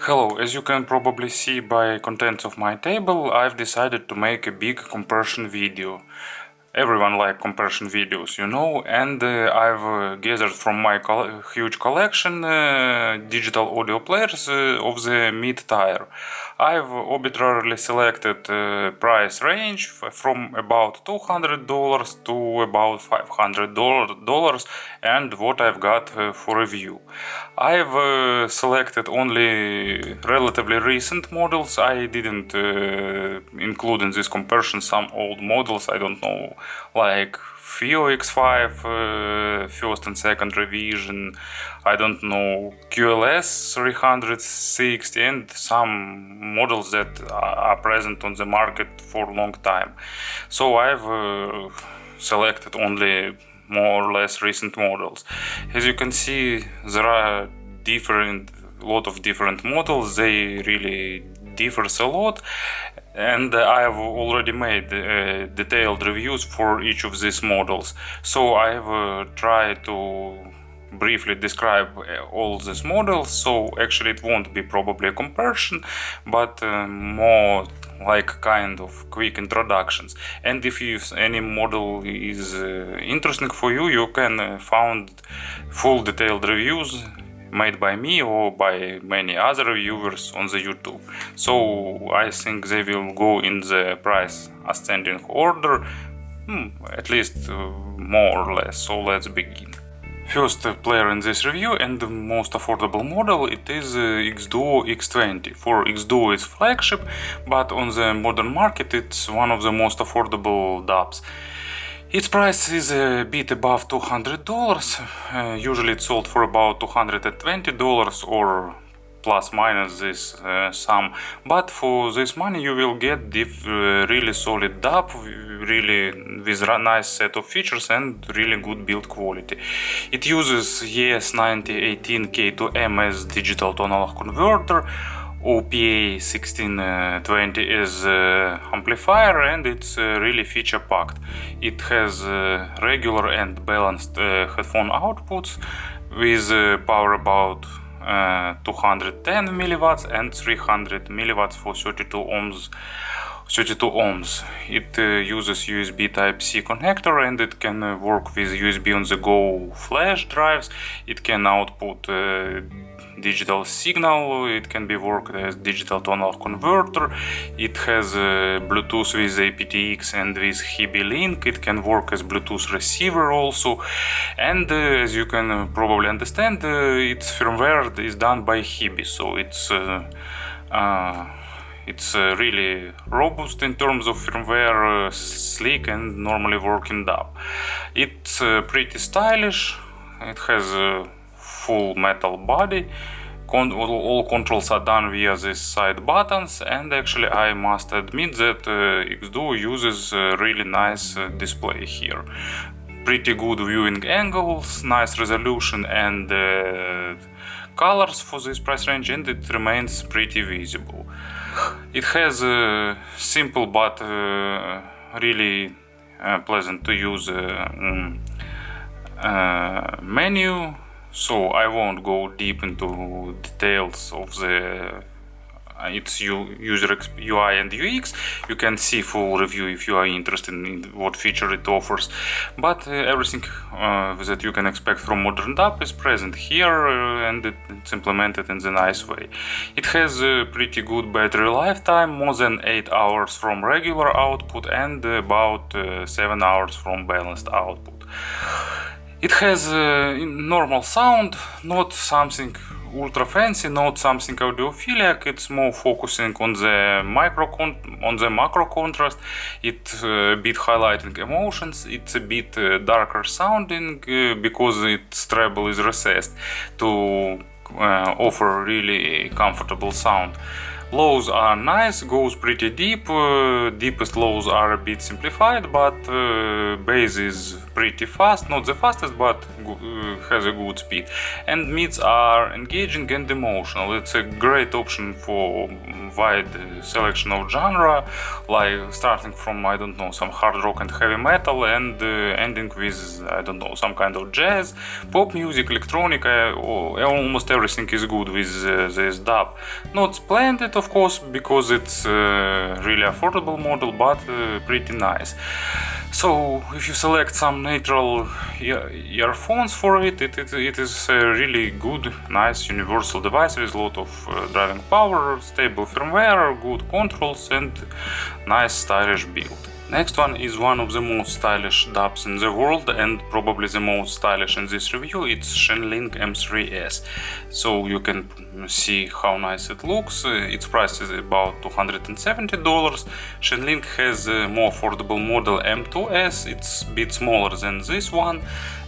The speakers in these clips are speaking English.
Hello, as you can probably see by contents of my table, I've decided to make a big comparison video. Everyone likes comparison videos, you know, and I've gathered from my huge collection digital audio players of the mid-tier. I've arbitrarily selected price range from about $200 to about $500 and what I've got for review. I've selected only relatively recent models. I didn't include in this comparison some old models, I don't know, like FiiO X5 first and second revision, I don't know, QLS 360 and some models that are present on the market for a long time. So I've selected only more or less recent models. As you can see, there are lot of different models. They really differs a lot, and I've already made detailed reviews for each of these models. So I've tried to briefly describe all these models, so actually it won't be probably a comparison, but more like kind of quick introductions. And if any model is interesting for you, you can find full detailed reviews made by me or by many other reviewers on the YouTube. So I think they will go in the price ascending order, at least more or less. So let's begin. First player in this review and the most affordable model, it is xDuoo X20. For xDuoo it's flagship, but on the modern market it's one of the most affordable daps. Its price is a bit above $200, usually it's sold for about $220 or plus minus this sum, but for this money you will get really solid DAP, really with a nice set of features and really good build quality. It uses ES9018K2M digital tonal converter, OPA 1620 is amplifier, and it's really feature packed. It has regular and balanced headphone outputs with power about 210 milliwatts and 300 milliwatts for 32 ohms. It uses USB Type-C connector, and it can work with USB on the go flash drives. It can output digital signal, it can be worked as digital tonal converter. It has Bluetooth with aptX and with Hidizs link. It can work as Bluetooth receiver also, and as you can probably understand, its firmware is done by Hidizs, so it's really robust in terms of firmware, sleek and normally working DAP. It's pretty stylish. It has a full metal body. All controls are done via these side buttons, and actually I must admit that xDuoo uses a really nice display here. Pretty good viewing angles, nice resolution and colors for this price range, and it remains pretty visible. It has a simple but really pleasant to use menu, so I won't go deep into details of its user UI and UX. You can see full review if you are interested in what feature it offers, but everything that you can expect from modern DAP is present here, and it's implemented in the nice way. It has a pretty good battery lifetime, more than 8 hours from regular output and about 7 hours from balanced output. It has normal sound, not something ultra fancy, not something audiophilic. It's more focusing on the macro contrast. It's a bit highlighting emotions. It's a bit darker sounding because its treble is recessed to offer really comfortable sound. Lows are nice, goes pretty deep, deepest lows are a bit simplified, but bass is pretty fast, not the fastest, but has a good speed. And mids are engaging and emotional. It's a great option for wide selection of genre, like starting from, I don't know, some hard rock and heavy metal and ending with, I don't know, some kind of jazz, pop music, electronica, almost everything is good with this dub. Not splendid, of course, because it's a really affordable model, but pretty nice. So if you select some neutral earphones for it, it is a really good, nice universal device with a lot of driving power, stable firmware, good controls and nice stylish build. Next one is one of the most stylish dubs in the world and probably the most stylish in this review. It's Shanling M3s. So you can see how nice it looks. Its price is about $270. Shanling has a more affordable model M2s. It's a bit smaller than this one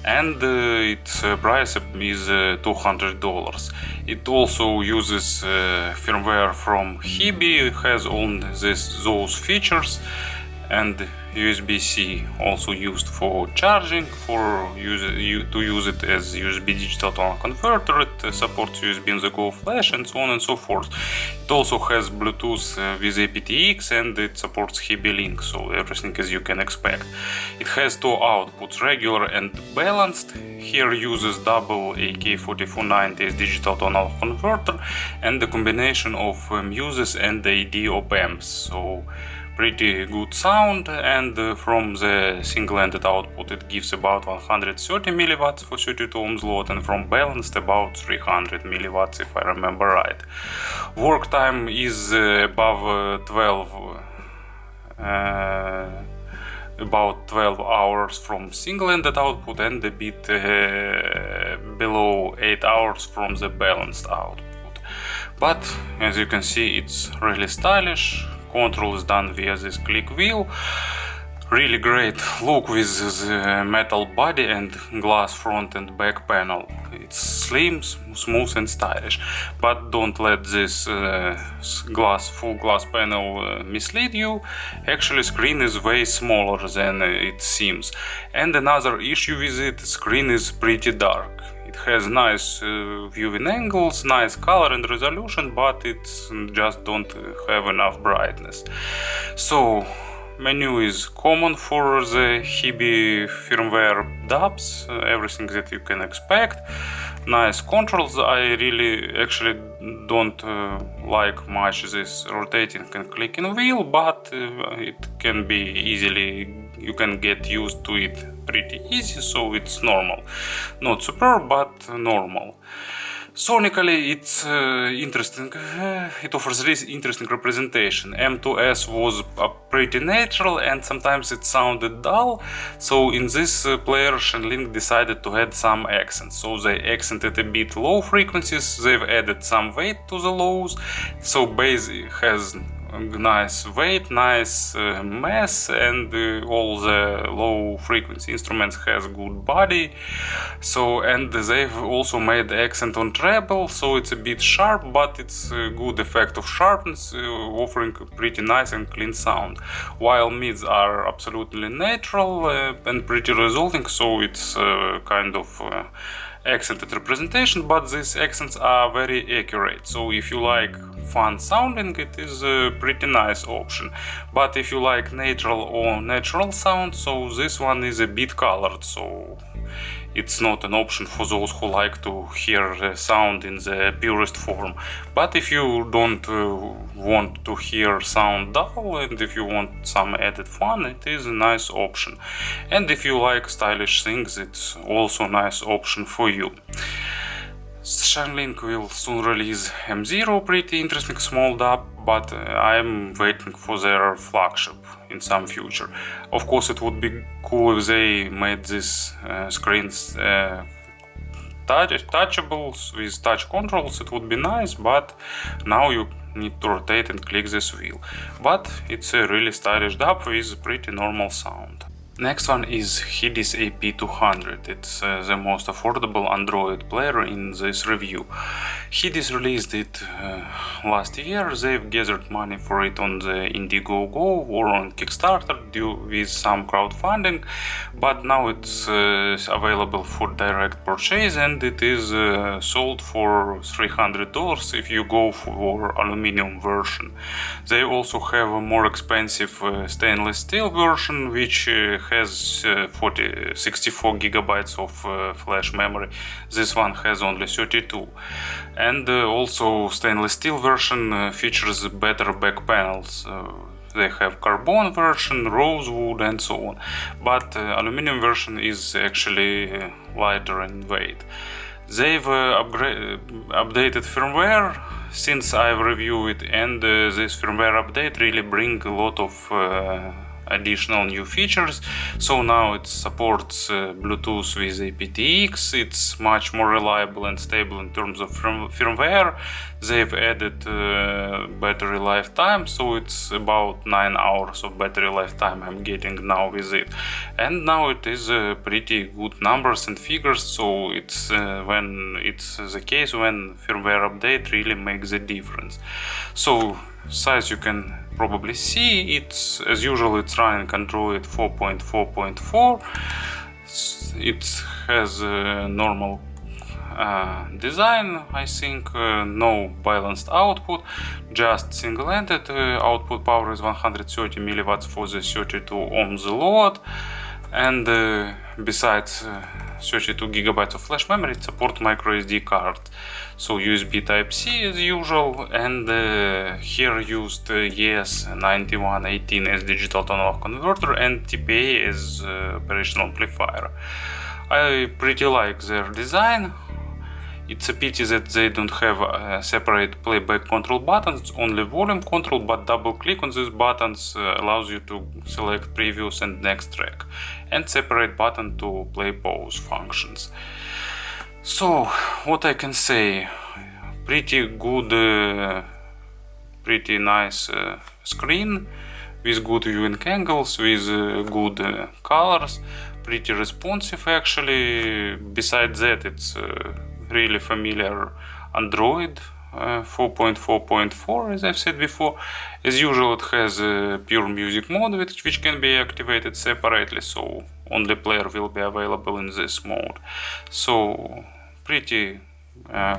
and its price is $200. It also uses firmware from Hidizs, has all those features, and USB-C also used for charging, to use it as USB digital to analog converter. It supports USB on the go flash and so on and so forth. It also has Bluetooth with aptX and it supports Hidizs Link, so everything as you can expect. It has two outputs, regular and balanced. Here uses double AK4490 as digital to analog converter and the combination of Muses and AD op-amps. So pretty good sound, and from the single-ended output it gives about 130 mW for 32 ohms load, and from balanced about 300 mW if I remember right. Work time is above 12 hours from single-ended output and a bit below 8 hours from the balanced output. But as you can see, it's really stylish. Control is done via this click wheel. Really great look with the metal body and glass front and back panel. It's slim, smooth and stylish. But don't let this full glass panel mislead you. Actually, screen is way smaller than it seems. And another issue with it, screen is pretty dark. It has nice viewing angles, nice color and resolution, but it just don't have enough brightness. So menu is common for the Hidizs firmware dubs, everything that you can expect. Nice controls. I really actually don't like much this rotating and clicking wheel, but it can be easily, you can get used to it pretty easy, so it's normal. Not superb, but normal. Sonically, it's interesting. It offers this interesting representation. M2s was pretty natural and sometimes it sounded dull. So in this player, Shanling decided to add some accents. So they accented a bit low frequencies. They've added some weight to the lows. So bass has nice weight, nice mass, and all the low frequency instruments has good body. So, and they've also made accent on treble, so it's a bit sharp, but it's a good effect of sharpness, offering a pretty nice and clean sound. While mids are absolutely natural and pretty resulting, so it's kind of accented representation, but these accents are very accurate. So if you like fun sounding, it is a pretty nice option. But if you like natural or natural sound, so this one is a bit colored, so it's not an option for those who like to hear sound in the purest form. But if you don't want to hear sound dull, and if you want some added fun, it is a nice option. And if you like stylish things, it's also a nice option for you. Shanling will soon release M0, pretty interesting small dub, but I'm waiting for their flagship in some future. Of course, it would be cool if they made these screens touchable with touch controls. It would be nice, but now you need to rotate and click this wheel. But it's a really stylish dub with pretty normal sound. Next one is Hidizs AP200. It's the most affordable Android player in this review. Hidizs released it last year. They've gathered money for it on the Indiegogo or on Kickstarter with some crowdfunding, but now it's available for direct purchase, and it is sold for $300 if you go for aluminum version. They also have a more expensive stainless steel version, which has 64 gigabytes of flash memory. This one has only 32. And also stainless steel version features better back panels. They have carbon version, rosewood and so on. But aluminum version is actually lighter in weight. They've updated firmware since I've reviewed it, and this firmware update really brings a lot of additional new features. So now it supports Bluetooth with aptX, it's much more reliable and stable in terms of firmware. They've added battery lifetime, so it's about 9 hours of battery lifetime I'm getting now with it. And now it is pretty good numbers and figures, so it's when it's the case when firmware update really makes a difference. So size you can probably see, it's as usual it's running Android 4.4.4. It has a normal design, I think, no balanced output, just single-ended. Output power is 130 milliwatts for the 32 ohms load, and besides 32 gigabytes of flash memory, it supports micro SD card. So USB Type-C as usual, and here used ES9118 as digital to-analog converter and TPA as operational amplifier. I pretty like their design. It's a pity that they don't have separate playback control buttons, only volume control, but double click on these buttons allows you to select previous and next track, and separate button to play pause functions. So what I can say, pretty good, pretty nice screen with good viewing angles, with good colors, pretty responsive actually. Besides that, it's really familiar Android 4.4.4, as I've said before. As usual, it has a pure music mode which can be activated separately, so only player will be available in this mode. So pretty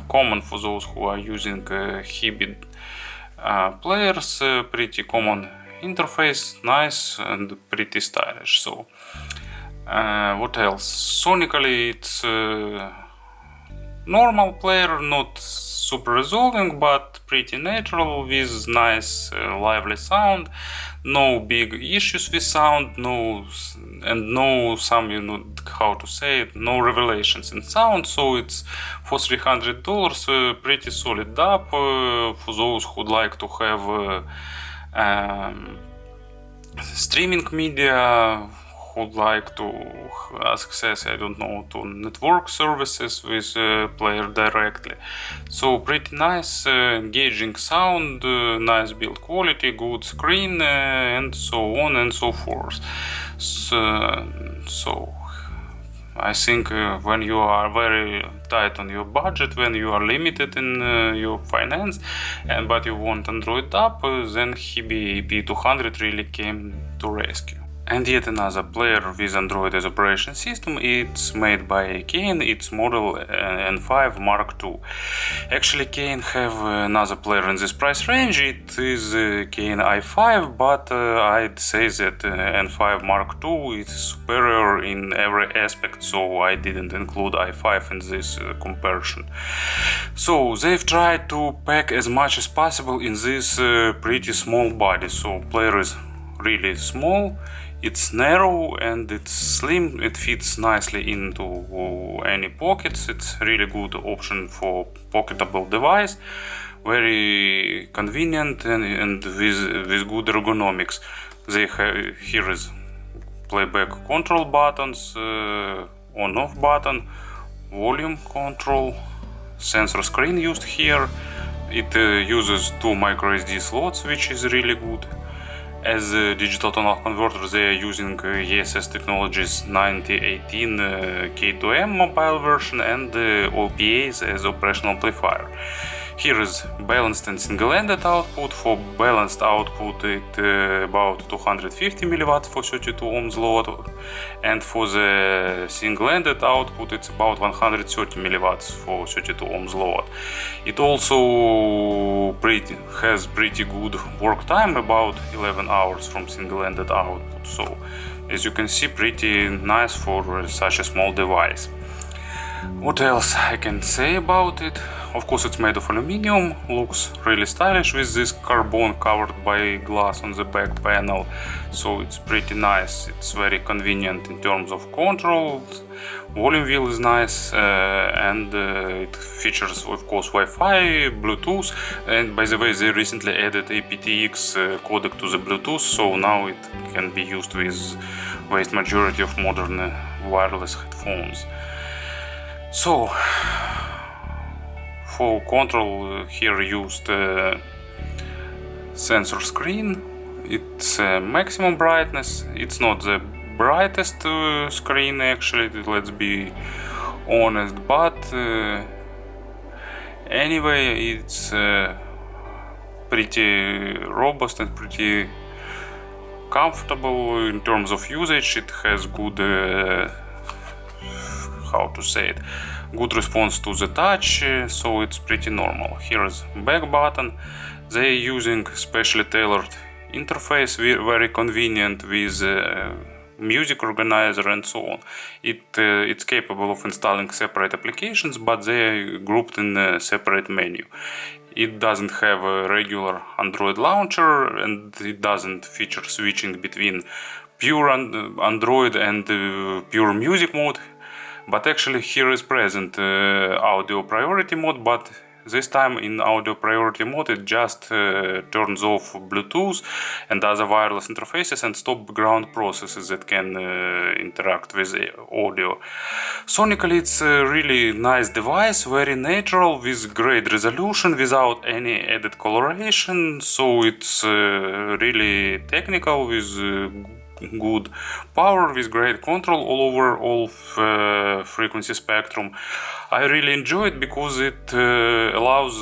common for those who are using Hibid players, pretty common interface, nice and pretty stylish. So what else? Sonically it's normal player, not super resolving, but pretty natural, with nice lively sound. No big issues with sound, no some, you know how to say it, no revelations in sound. So it's for $300 pretty solid DAP for those who'd like to have streaming media, would like to access, I don't know, to network services with player directly. So pretty nice, engaging sound, nice build quality, good screen, and so on and so forth. So I think when you are very tight on your budget, when you are limited in your finance, but you want Android app, then Hidizs AP200 really came to rescue. And yet another player with Android as operation system. It's made by Cayin, it's model N5 Mark II. Actually, Cayin have another player in this price range. It is Cayin i5, but I'd say that N5 Mark II is superior in every aspect, so I didn't include i5 in this comparison. So they've tried to pack as much as possible in this pretty small body. So player is really small. It's narrow and it's slim, it fits nicely into any pockets. It's really good option for pocketable device, very convenient and with good ergonomics. They have, here is playback control buttons, on-off button, volume control, sensor screen used here. It uses two micro SD slots, which is really good. As a digital tonal converter, they are using ESS Technologies 9018 K2M mobile version and OPAs as operational amplifier. Here is balanced and single-ended output. For balanced output it about 250 mW for 32 ohms load, and for the single-ended output it's about 130 mW for 32 ohms load. It also has pretty good work time, about 11 hours from single-ended output, so as you can see, pretty nice for such a small device. What else I can say about it? Of course, it's made of aluminum, looks really stylish with this carbon covered by glass on the back panel, so it's pretty nice. It's very convenient in terms of control. Volume wheel is nice, and it features, of course, Wi-Fi, Bluetooth, and by the way, they recently added aptX codec to the Bluetooth, so now it can be used with vast majority of modern wireless headphones. So, for control, here used sensor screen. It's maximum brightness. It's not the brightest screen actually, let's be honest, but anyway, it's pretty robust and pretty comfortable in terms of usage. It has good how to say it, good response to the touch, so it's pretty normal. Here is back button. They are using specially tailored interface, very convenient with music organizer and so on. It's capable of installing separate applications, but they are grouped in a separate menu. It doesn't have a regular Android launcher, and it doesn't feature switching between pure Android and pure music mode. But actually here is present audio priority mode, but this time in audio priority mode it just turns off Bluetooth and other wireless interfaces and stop background processes that can interact with audio. Sonically it's a really nice device, very natural, with great resolution, without any added coloration, so it's really technical, with good power, with great control all over all frequency spectrum. I really enjoy it because it allows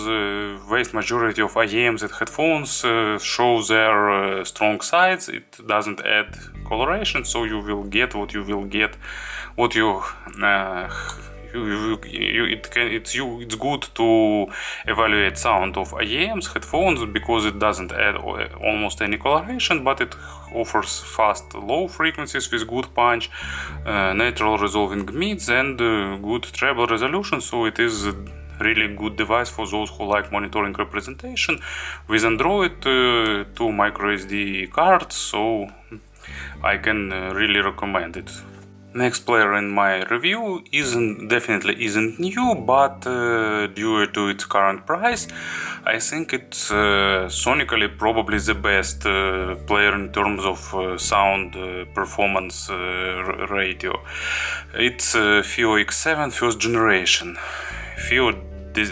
vast majority of IEMs and headphones show their strong sides. It doesn't add coloration, so you will get what you will get, what you it's good to evaluate sound of IEMs headphones because it doesn't add almost any coloration, but it offers fast low frequencies with good punch, natural resolving mids, and good treble resolution, so it is a really good device for those who like monitoring representation with Android, 2 microSD cards, so I can really recommend it. Next player in my review definitely isn't new, but due to its current price, I think it's sonically probably the best player in terms of sound performance ratio. It's FiiO X7 first generation. FiiO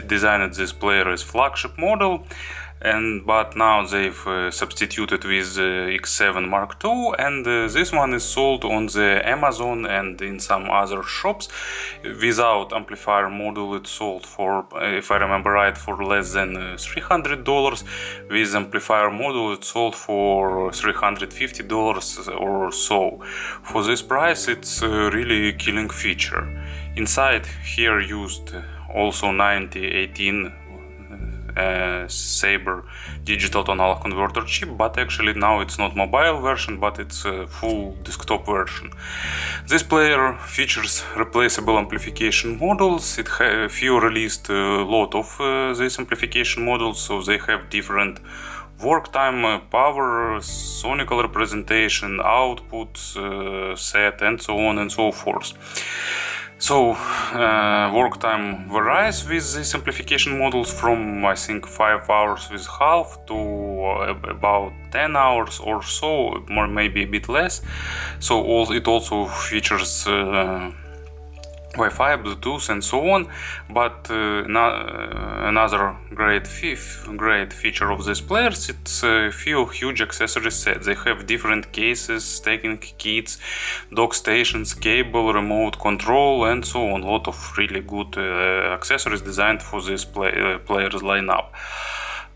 designed this player as flagship model, but now they've substituted with X7 Mark II, and this one is sold on the Amazon and in some other shops. Without amplifier module it's sold for, if I remember right, for less than $300. With amplifier module it's sold for $350 or so. For this price it's a really killing feature. Inside here used also 9018 Saber digital tonal converter chip, but actually now it's not mobile version, but it's a full desktop version. This player features replaceable amplification modules. FiiO released a lot of these amplification modules, so they have different work time, power, sonical representation, output set, and so on and so forth. So work time varies with these amplification models from I think 5 hours with half to about 10 hours or so, more maybe a bit less. So it also features Wi-Fi, Bluetooth and so on, but another great feature of these players, it's a few huge accessory sets. They have different cases, stacking kits, dock stations, cable, remote control and so on. A lot of really good accessories designed for this players lineup.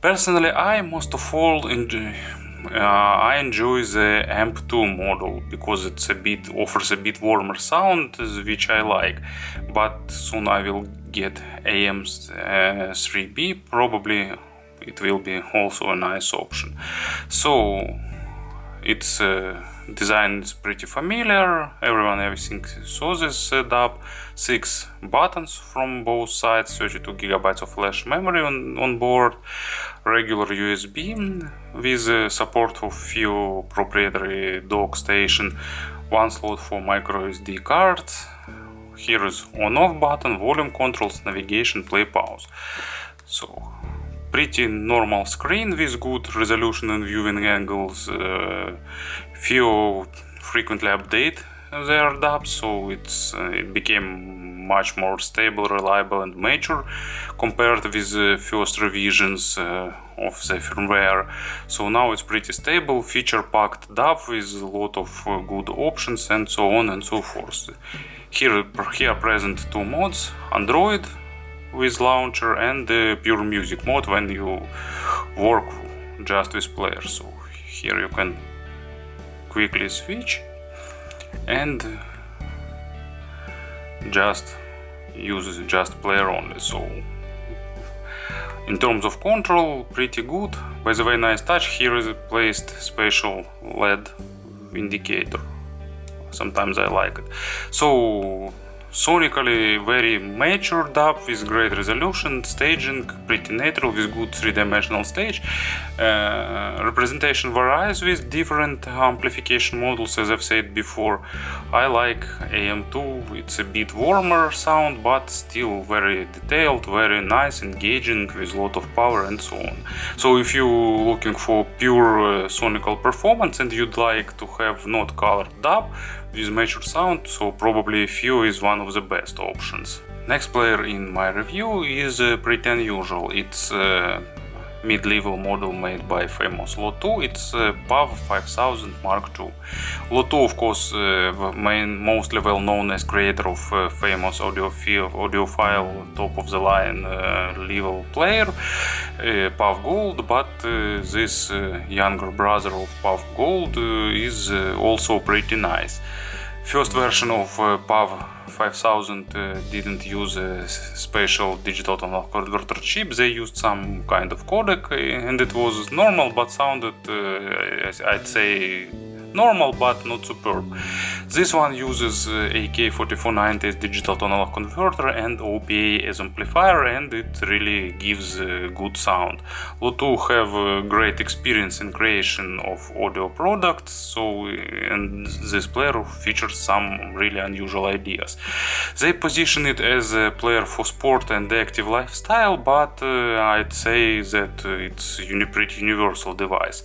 Personally, I most of all I enjoy the AMP2 model because it's offers a bit warmer sound, which I like. But soon I will get AM3B. Probably it will be also a nice option. So its design is pretty familiar. Everything saw this setup. 6 buttons from both sides, 32 GB of flash memory on board, regular USB with support of FiiO proprietary dock station, 1 slot for micro SD cards. Here is on-off button, volume controls, navigation, play, pause. So pretty normal screen with good resolution and viewing angles. FiiO frequently update their daps, so it became much more stable, reliable and mature compared with the first revisions of the firmware. So now it's pretty stable, feature-packed DAP with a lot of good options and so on and so forth. Here present 2 modes, Android with launcher and the pure music mode when you work just with players. So here you can quickly switch and just use just player only. So in terms of control, pretty good. By the way, nice touch. Here is placed special LED indicator. Sometimes I like it. So sonically very mature DAP with great resolution, staging pretty natural with good 3-dimensional stage. Representation varies with different amplification models, as I've said before. I like AM2, it's a bit warmer sound, but still very detailed, very nice, engaging, with a lot of power and so on. So if you're looking for pure sonical performance and you'd like to have not colored DAP with mature sound, so probably FiiO is one of the best options. Next player in my review is pretty unusual. It's a mid-level model made by famous Lotoo. It's PAV 5000 Mark II. Lotoo, of course, mostly well known as creator of famous audiophile top-of-the-line level player, PAV Gold, but this younger brother of PAV Gold is also pretty nice. First version of PAV 5000 didn't use a special digital to analog converter chip. They used some kind of codec and it was normal, but sounded, I'd say, normal but not superb. This one uses AK4490 as digital to analog converter and OPA as amplifier, and it really gives good sound. Lotoo have great experience in creation of audio products, so and this player features some really unusual ideas. They position it as a player for sport and active lifestyle, but I'd say that it's a pretty universal device.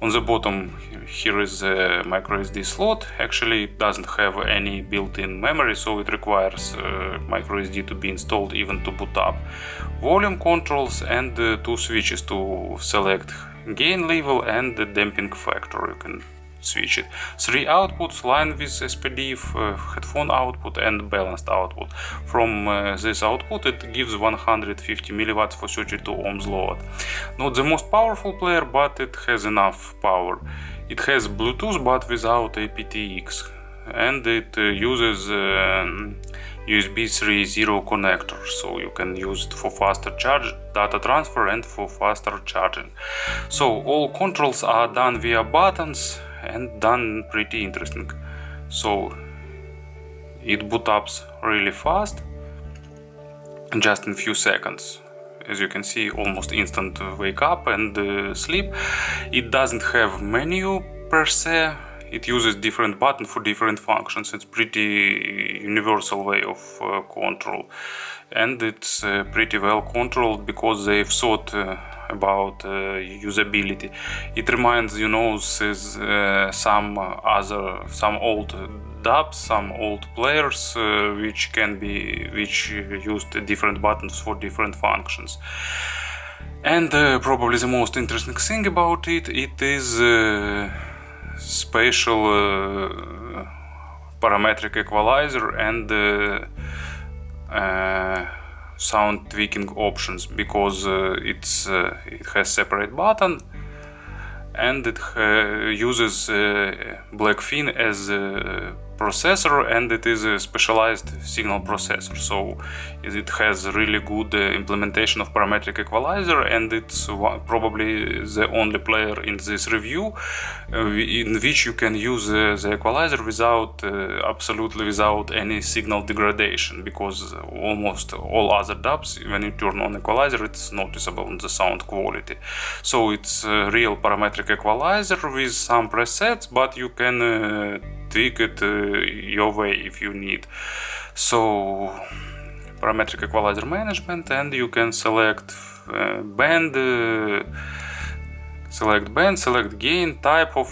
On the bottom here is a micro SD slot. Actually it doesn't have any built-in memory, so it requires micro SD to be installed even to boot up. Volume controls and 2 switches to select gain level and the damping factor. You can switch it. 3 outputs, line with SPD, headphone output and balanced output. From this output it gives 150 mW for 32 ohms load. Not the most powerful player, but it has enough power. It has Bluetooth but without aptX, and it uses USB 3.0 connector, so you can use it for faster data transfer and for faster charging. So all controls are done via buttons and done pretty interesting. So it boot up really fast, just in few seconds. As you can see, almost instant wake up and sleep. It doesn't have menu per se. it uses different buttons for different functions. It's pretty universal way of control, and it's pretty well controlled because they've thought about usability. It reminds, you know, some old daps, some old players which used different buttons for different functions. And probably the most interesting thing about it is spatial parametric equalizer and sound tweaking options, because it has separate button and it uses Blackfin as a processor, and it is a specialized signal processor, so it has really good implementation of parametric equalizer, and it's probably the only player in this review in which you can use the equalizer without absolutely without any signal degradation, because almost all other dubs, when you turn on equalizer, it's noticeable in the sound quality. So it's a real parametric equalizer with some presets, but you can tweak it your way if you need. So parametric equalizer management, and you can select band, select gain, type of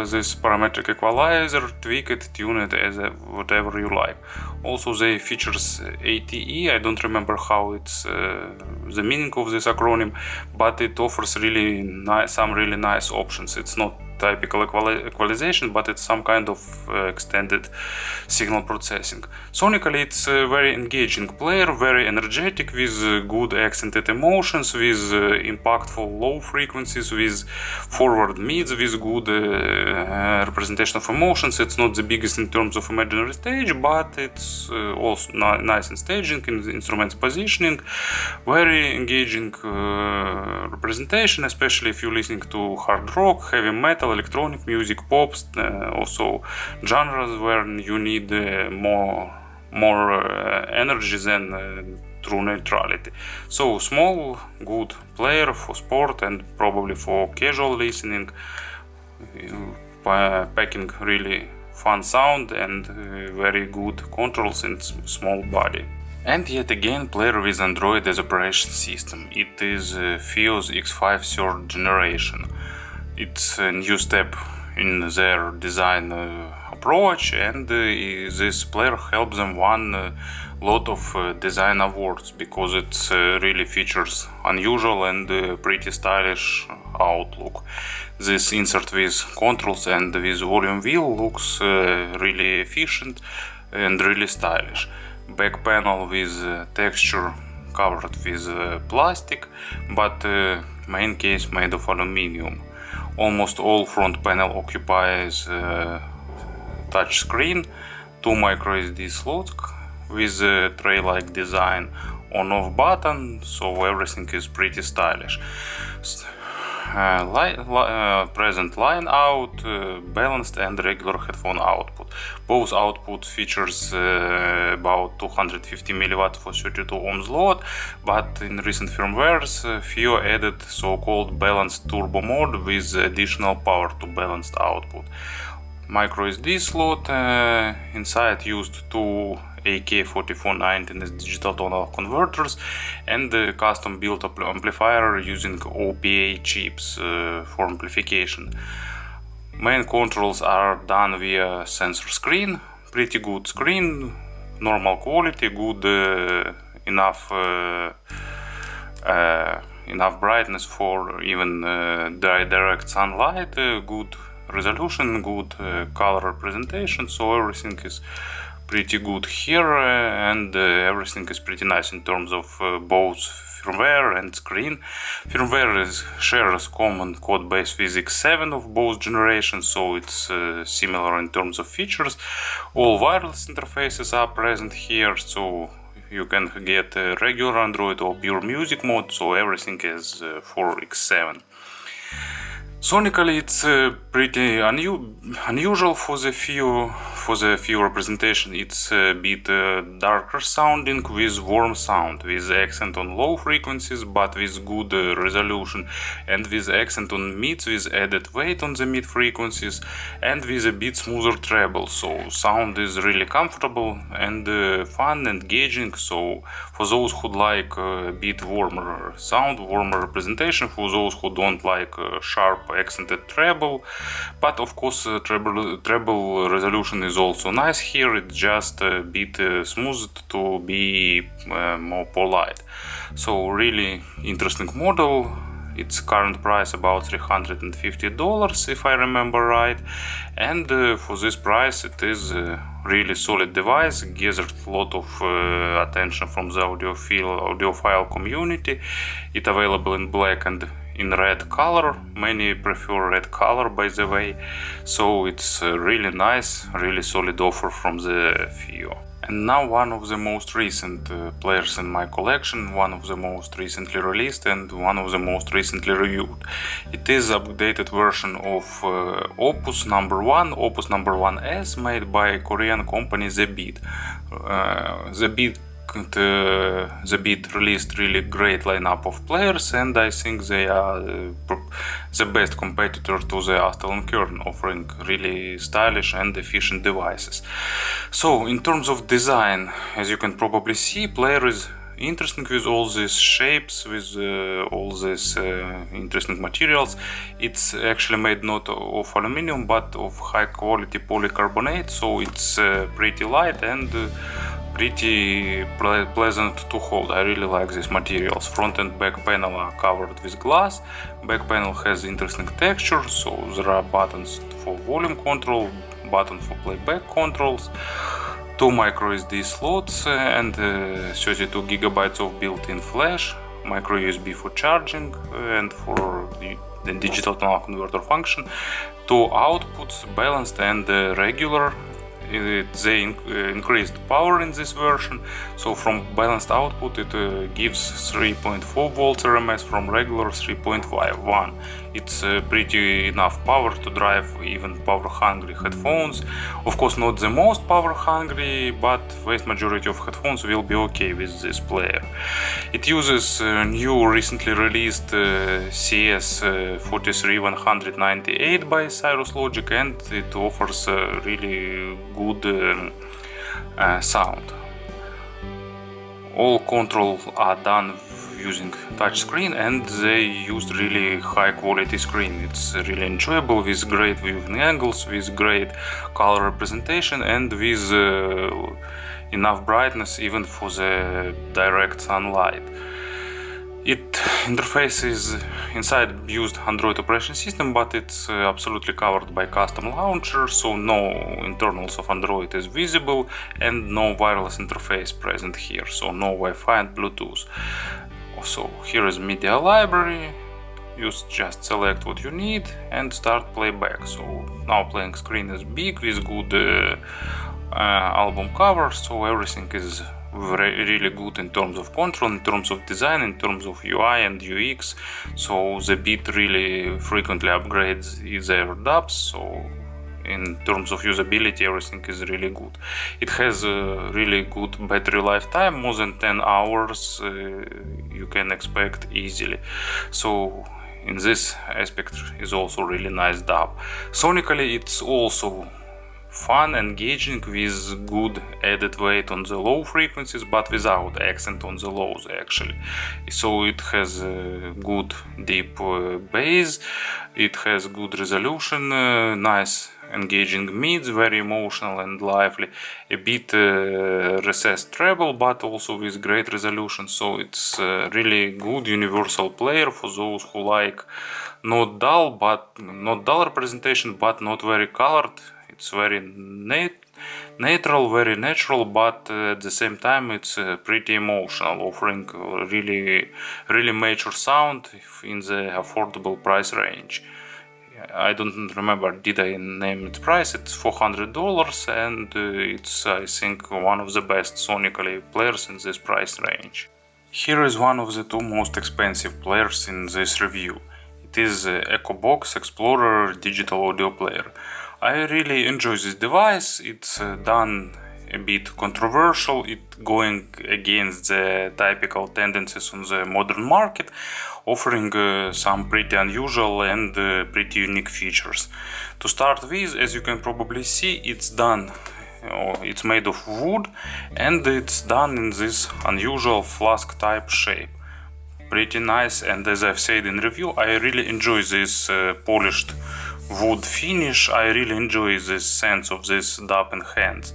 this parametric equalizer, tweak it, tune it as whatever you like. Also they features ATE, I don't remember how it's the meaning of this acronym, but it offers really some really nice options. It's not typical equalization, but it's some kind of extended signal processing. Sonically it's a very engaging player, very energetic, with good accented emotions, with impactful low frequencies, with forward mids, with good representation of emotions. It's not the biggest in terms of imaginary stage, but it's also nice in staging, in instruments positioning, very engaging representation, especially if you're listening to hard rock, heavy metal, electronic music, pops, also genres where you need more energy than true neutrality. So small, good player for sport and probably for casual listening, packing really fun sound and very good controls and small body. And yet again, player with Android as operation system. It is FiiO's X5 3rd generation. It's a new step in their design approach, and this player helps them won a lot of design awards, because it really features unusual and pretty stylish outlook. This insert with controls and with volume wheel looks really efficient and really stylish. Back panel with texture covered with plastic, but main case made of aluminium. Almost all front panel occupies touch screen, 2 micro SD slots with a tray-like design, on-off button, so everything is pretty stylish. Present line out, balanced and regular headphone output. Both output features about 250 mW for 32 ohms load, but in recent firmwares FiiO added so-called balanced turbo mode with additional power to balanced output. Micro SD slot, inside used two AK4419 digital tonal converters and a custom built amplifier using OPA chips for amplification. Main controls are done via sensor screen, pretty good screen, normal quality, good enough brightness for even direct sunlight, good resolution, good color representation, so everything is pretty good here, and everything is pretty nice in terms of both firmware and screen. Firmware shares common code base with X7 of both generations, so it's similar in terms of features. All wireless interfaces are present here, so you can get regular Android or pure music mode, so everything is for X7. Sonically, it's pretty unusual for the FiiO representation. It's a bit darker sounding with warm sound, with accent on low frequencies but with good resolution, and with accent on mids with added weight on the mid frequencies, and with a bit smoother treble. So sound is really comfortable and fun, engaging. So for those who like a bit warmer sound, warmer representation, for those who don't like sharp accented treble, but of course treble resolution is also nice here. It's just a bit smoothed to be more polite. So really interesting model. Its current price about $350 if I remember right, and for this price it is a really solid device, gathered a lot of attention from the audiophile community. It's available in black and in red color. Many prefer red color, by the way, so it's a really nice, really solid offer from the FiiO. And now one of the most recent players in my collection, one of the most recently released and one of the most recently reviewed. It is updated version of Opus number 1, Opus number 1S, made by Korean company The Beat released really great lineup of players, and I think they are the best competitor to the Astel & Kern, offering really stylish and efficient devices. So in terms of design, as you can probably see, player is interesting with all these shapes, with all these interesting materials. It's actually made not of aluminum but of high quality polycarbonate, so it's pretty light and pretty pleasant to hold. I really like these materials. Front and back panel are covered with glass. Back panel has interesting texture, so there are buttons for volume control, button for playback controls, 2 micro SD slots and 32 GB of built-in flash, micro USB for charging and for the digital to analog converter function, 2 outputs, balanced and regular. They increased power in this version, so from balanced output it gives 3.4 volts RMS, from regular 3.51. It's pretty enough power to drive even power hungry headphones. Of course not the most power hungry, but vast majority of headphones will be okay with this player. It uses new recently released CS43198 by Cirrus Logic, and it offers really good sound. All controls are done using touchscreen, and they used really high quality screen. It's really enjoyable, with great viewing angles, with great color representation, and with enough brightness even for the direct sunlight. It interface is inside used Android operation system, but it's absolutely covered by custom launcher, so no internals of Android is visible and no wireless interface present here, so no Wi-Fi and Bluetooth. So here is media library. You just select what you need and start playback. So now playing screen is big with good album cover, so everything is really good in terms of control, in terms of design, in terms of UI and UX. So the Beat really frequently upgrades their daps, so in terms of usability everything is really good. It has a really good battery lifetime, more than 10 hours you can expect easily. So in this aspect is also really nice dub. Sonically it's also fun, engaging, with good added weight on the low frequencies but without accent on the lows actually. So it has a good deep bass, it has good resolution, nice engaging mids, very emotional and lively, a bit recessed treble but also with great resolution. So it's a really good universal player for those who like not dull representation but not very colored. It's very neutral, very natural, but at the same time it's pretty emotional, offering really mature sound in the affordable price range. I don't remember, did I name its price? It's $400, and it's, I think, one of the best sonically players in this price range. Here is one of the 2 most expensive players in this review. It it is Echobox Explorer digital audio player. I really enjoy this device. It's done a bit controversial, it going against the typical tendencies on the modern market, offering some pretty unusual and pretty unique features. To start with, as you can probably see, it's made of wood and it's done in this unusual flask type shape. Pretty nice, and as I've said in review, I really enjoy this polished wood finish. I really enjoy this sense of this dap in hands.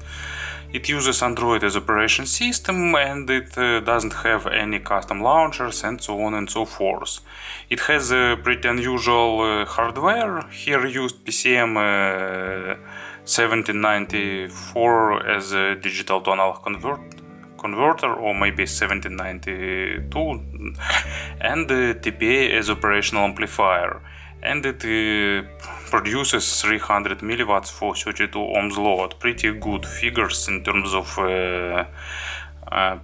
It uses Android as operation system and it doesn't have any custom launchers and so on and so forth. It has a pretty unusual hardware. Here used PCM 1794 as a digital tonal converter, or maybe 1792, and TPA as operational amplifier. And it produces 300 milliwatts for 32 ohms load. Pretty good figures in terms of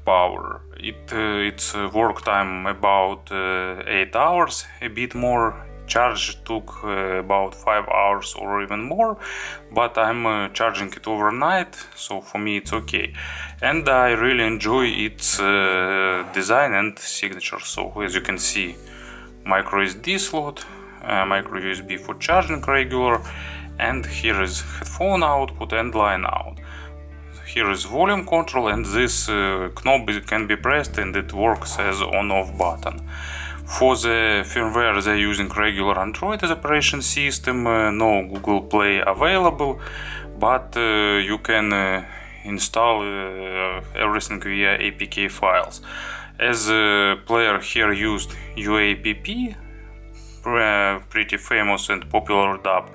power. Its work time about 8 hours, a bit more. Charge took about 5 hours or even more, but I'm charging it overnight, so for me it's okay. And I really enjoy its design and signature. So as you can see, micro SD slot, micro USB for charging regular, and here is headphone output and line out. Here is volume control, and this knob can be pressed and it works as on-off button. For the firmware they're using regular Android as operation system, no Google Play available, but you can install everything via APK files. As a player here used UAPP, pretty famous and popular DAP,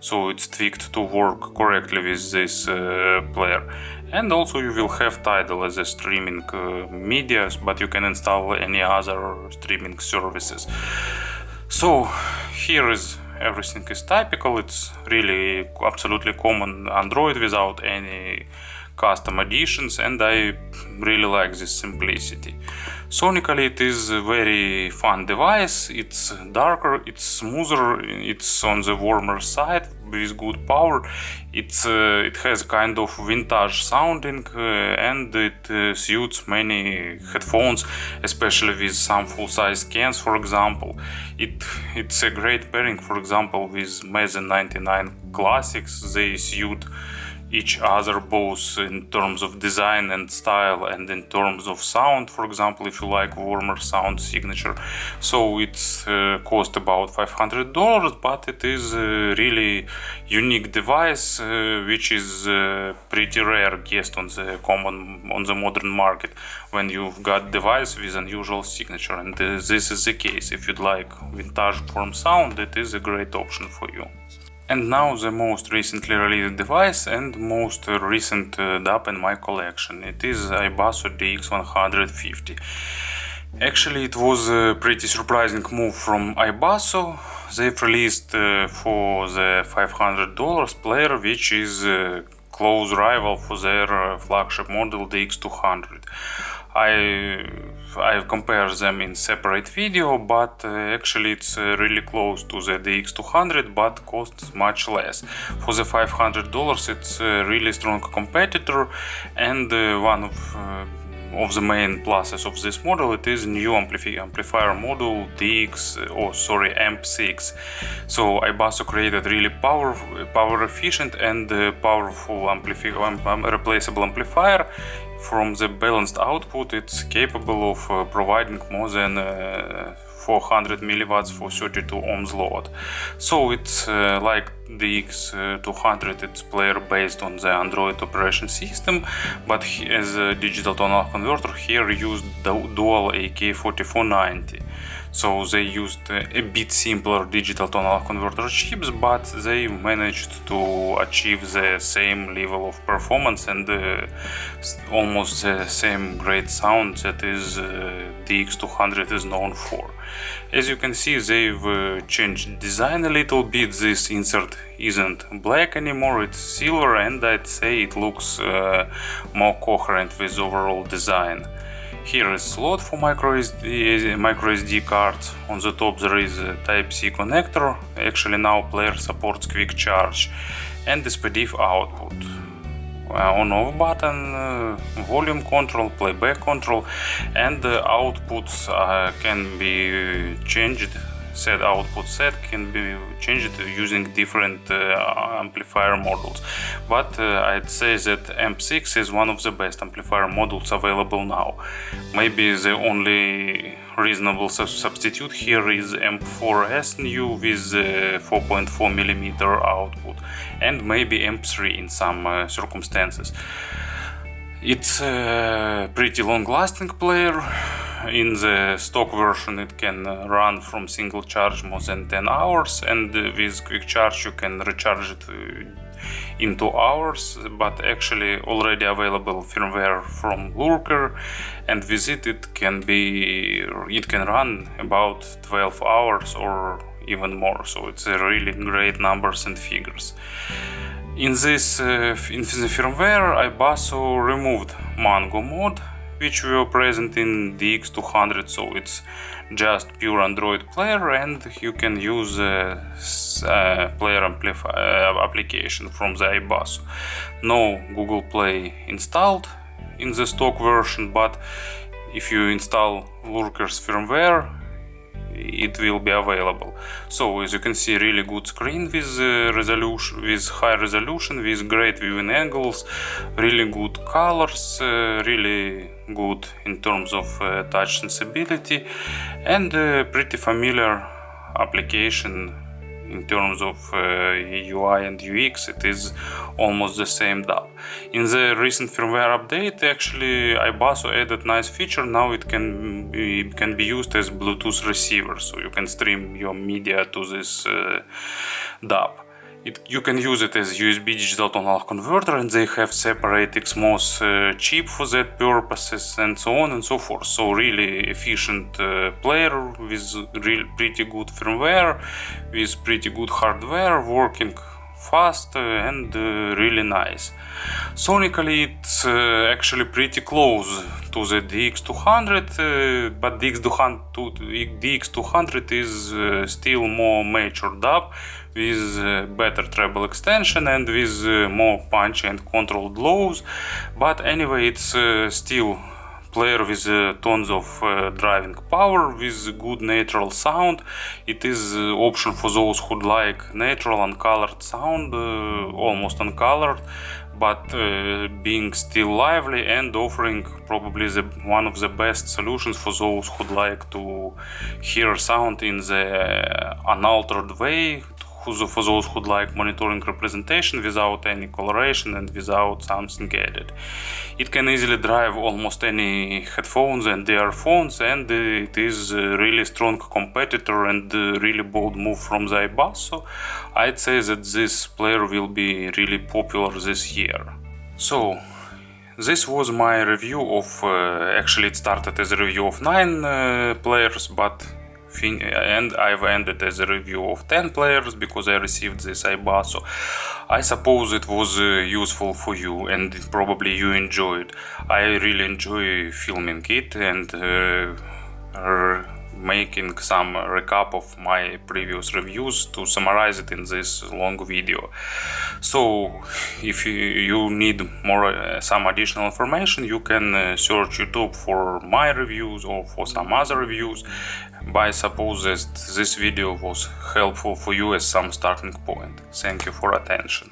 so it's tweaked to work correctly with this player. And also you will have Tidal as a streaming media, but you can install any other streaming services. So here is everything is typical. It's really absolutely common Android without any custom additions, and I really like this simplicity. Sonically it is a very fun device. It's darker, it's smoother, it's on the warmer side with good power. It has kind of vintage sounding and it suits many headphones, especially with some full-size cans, for example. It's a great pairing, for example, with Meze 99 Classics. They suit each other both in terms of design and style and in terms of sound, for example, if you like warmer sound signature. So it's cost about $500, but it is a really unique device which is pretty rare guest on the modern market when you've got device with unusual signature, and this is the case. If you'd like vintage form sound, it is a great option for you. And now the most recently released device and most recent DAP in my collection. It is iBasso DX150. Actually, it was a pretty surprising move from iBasso. They've released for the $500 player, which is a close rival for their flagship model DX200. I've compared them in separate video, but actually it's really close to the DX200, but costs much less. For the $500 it's a really strong competitor, and one of the main pluses of this model, it is new amplifier module M6. So iBasso created really power efficient and powerful replaceable amplifier. From the balanced output, it's capable of providing more than 400 milliwatts for 32 ohms load. So it's like the X200, it's player based on the Android operation system, but as a digital tonal converter here used dual AK4490. So they used a bit simpler digital tonal converter chips, but they managed to achieve the same level of performance and almost the same great sound that is the X200 is known for. As you can see, they've changed design a little bit. This insert isn't black anymore, it's silver, and I'd say it looks more coherent with overall design. Here is slot for microSD cards. On the top there is a Type-C connector. Actually now player supports quick charge, and SPDIF output. On-off button, volume control, playback control, and the outputs can be changed. Set output set can be changed using different amplifier models, but I'd say that M6 is one of the best amplifier models available now. Maybe the only reasonable substitute here is M4S new with 4.4mm output, and maybe M3 in some circumstances. It's a pretty long-lasting player. In the stock version it can run from single charge more than 10 hours, and with quick charge you can recharge it in 2 hours, but actually already available firmware from Lurker, and with it can run about 12 hours or even more, so it's a really great numbers and figures. In the firmware, iBasso removed Mango mode, which were present in the X200, so it's just pure Android player, and you can use player application from the iBasso. No Google Play installed in the stock version, but if you install Lurker's firmware, it will be available. So as you can see, really good screen with resolution, with high resolution, with great viewing angles, really good colors, really good in terms of touch sensibility, and pretty familiar application in terms of UI and UX. It is almost the same DAP. In the recent firmware update, actually iBasso added nice feature. Now it can be used as Bluetooth receiver, so you can stream your media to this DAP. You can use it as USB digital tonal converter, and they have separate XMOS chip for that purposes, and so on and so forth. So really efficient player with pretty good firmware, with pretty good hardware, working fast and really nice. Sonically it's actually pretty close to the DX200, but the DX200 is still more mature DAP with better treble extension and with more punch and controlled lows. But anyway, it's still player with tons of driving power, with good natural sound. It is option for those who like natural uncolored sound, almost uncolored, but being still lively, and offering probably one of the best solutions for those who like to hear sound in the unaltered way, for those who like monitoring representation without any coloration and without something added. It can easily drive almost any headphones and earphones, and it is a really strong competitor and a really bold move from the iBasso. I'd say that this player will be really popular this year. So this was my review of, actually it started as a review of 9 players, but and I've ended as a review of 10 players because I received this iBasso. I suppose it was useful for you, and probably you enjoyed. I really enjoy filming it and making some recap of my previous reviews to summarize it in this long video. So if you need more some additional information, you can search YouTube for my reviews or for some other reviews. But I suppose that this video was helpful for you as some starting point. Thank you for attention.